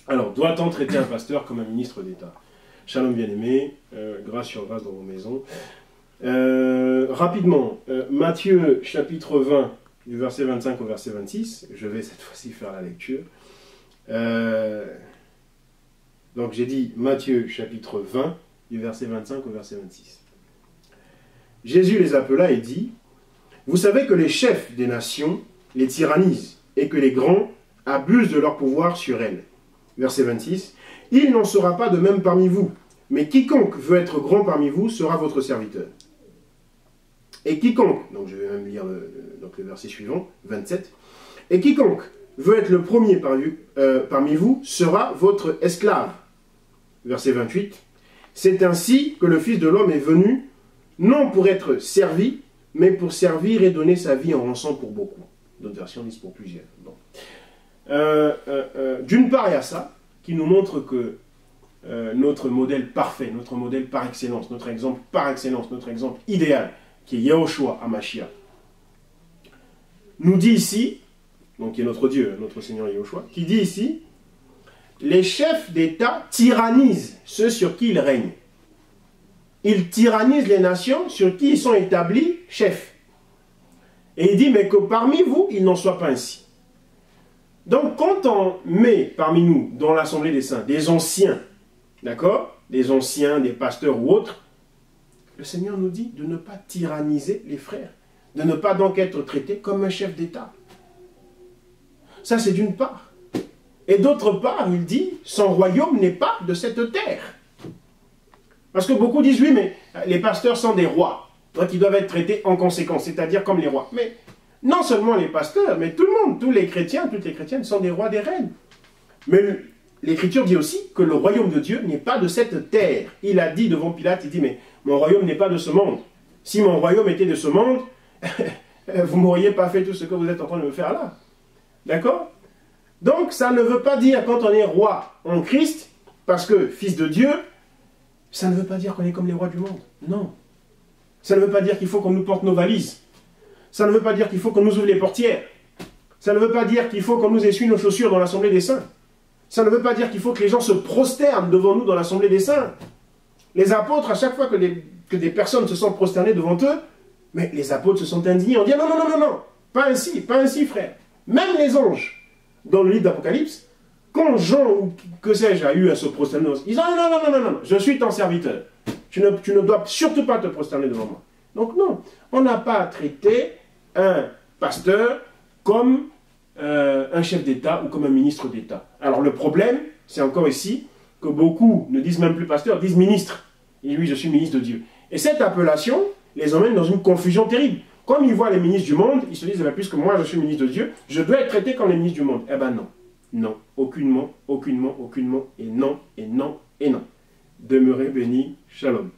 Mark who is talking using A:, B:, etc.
A: Alors, doit-on traiter un pasteur comme un ministre d'État? Shalom bien-aimé, grâce sur grâce dans vos maisons. Rapidement, Matthieu chapitre 20, du verset 25 au verset 26, je vais cette fois-ci faire la lecture. Donc j'ai dit Matthieu chapitre 20, du verset 25 au verset 26. Jésus les appela et dit, « Vous savez que les chefs des nations les tyrannisent et que les grands abusent de leur pouvoir sur elles. » Verset 26. « Il n'en sera pas de même parmi vous, mais quiconque veut être grand parmi vous sera votre serviteur. Et quiconque, donc je vais même lire le verset suivant, 27, « Et quiconque veut être le premier parmi vous sera votre esclave. » Verset 28, « C'est ainsi que le Fils de l'homme est venu, non pour être servi, mais pour servir et donner sa vie en rançon pour beaucoup. » D'autres versions disent pour plusieurs. Bon. D'une part, il y a ça, qui nous montre que notre modèle parfait, notre modèle par excellence, notre exemple par excellence, notre exemple idéal, qui est Yahushua Hamashiach, nous dit ici, donc qui est notre Dieu, notre Seigneur Yahushua, qui dit ici, les chefs d'État tyrannisent ceux sur qui ils règnent. Ils tyrannisent les nations sur qui ils sont établis chefs. Et il dit, mais que parmi vous, il n'en soit pas ainsi. Donc, quand on met parmi nous, dans l'Assemblée des Saints, des anciens, d'accord, des anciens, des pasteurs ou autres, le Seigneur nous dit de ne pas tyranniser les frères, de ne pas donc être traité comme un chef d'État. Ça, c'est d'une part. Et d'autre part, il dit, son royaume n'est pas de cette terre. Parce que beaucoup disent, oui, mais les pasteurs sont des rois, donc ils doivent être traités en conséquence, c'est-à-dire comme les rois. Mais non seulement les pasteurs, mais tout le monde, tous les chrétiens, toutes les chrétiennes sont des rois, des reines. Mais l'Écriture dit aussi que le royaume de Dieu n'est pas de cette terre. Il a dit devant Pilate, il dit, mais mon royaume n'est pas de ce monde. Si mon royaume était de ce monde, vous ne m'auriez pas fait tout ce que vous êtes en train de me faire là. D'accord? Donc, ça ne veut pas dire, quand on est roi en Christ, parce que fils de Dieu, ça ne veut pas dire qu'on est comme les rois du monde. Non. Ça ne veut pas dire qu'il faut qu'on nous porte nos valises. Ça ne veut pas dire qu'il faut qu'on nous ouvre les portières. Ça ne veut pas dire qu'il faut qu'on nous essuie nos chaussures dans l'Assemblée des Saints. Ça ne veut pas dire qu'il faut que les gens se prosternent devant nous dans l'Assemblée des Saints. Les apôtres, à chaque fois que des personnes se sont prosternées devant eux, mais les apôtres se sont indignés. On dit non, non, non, non, non, pas ainsi, frère. Même les anges, dans le livre d'Apocalypse, quand Jean ou que sais-je a eu à se prosterner, ils disent non, non, non, non, non, non, je suis ton serviteur. Tu ne dois surtout pas te prosterner devant moi. Donc non, on n'a pas traité un pasteur comme un chef d'État ou comme un ministre d'État. Alors le problème, c'est encore ici, que beaucoup ne disent même plus pasteur, disent ministre. Et oui, je suis ministre de Dieu. Et cette appellation les emmène dans une confusion terrible. Comme ils voient les ministres du monde, ils se disent, puisque moi je suis ministre de Dieu, je dois être traité comme les ministres du monde. Eh ben non. Non. Aucunement, aucunement, aucunement. Et non, et non, et non. Demeurez bénis. Shalom.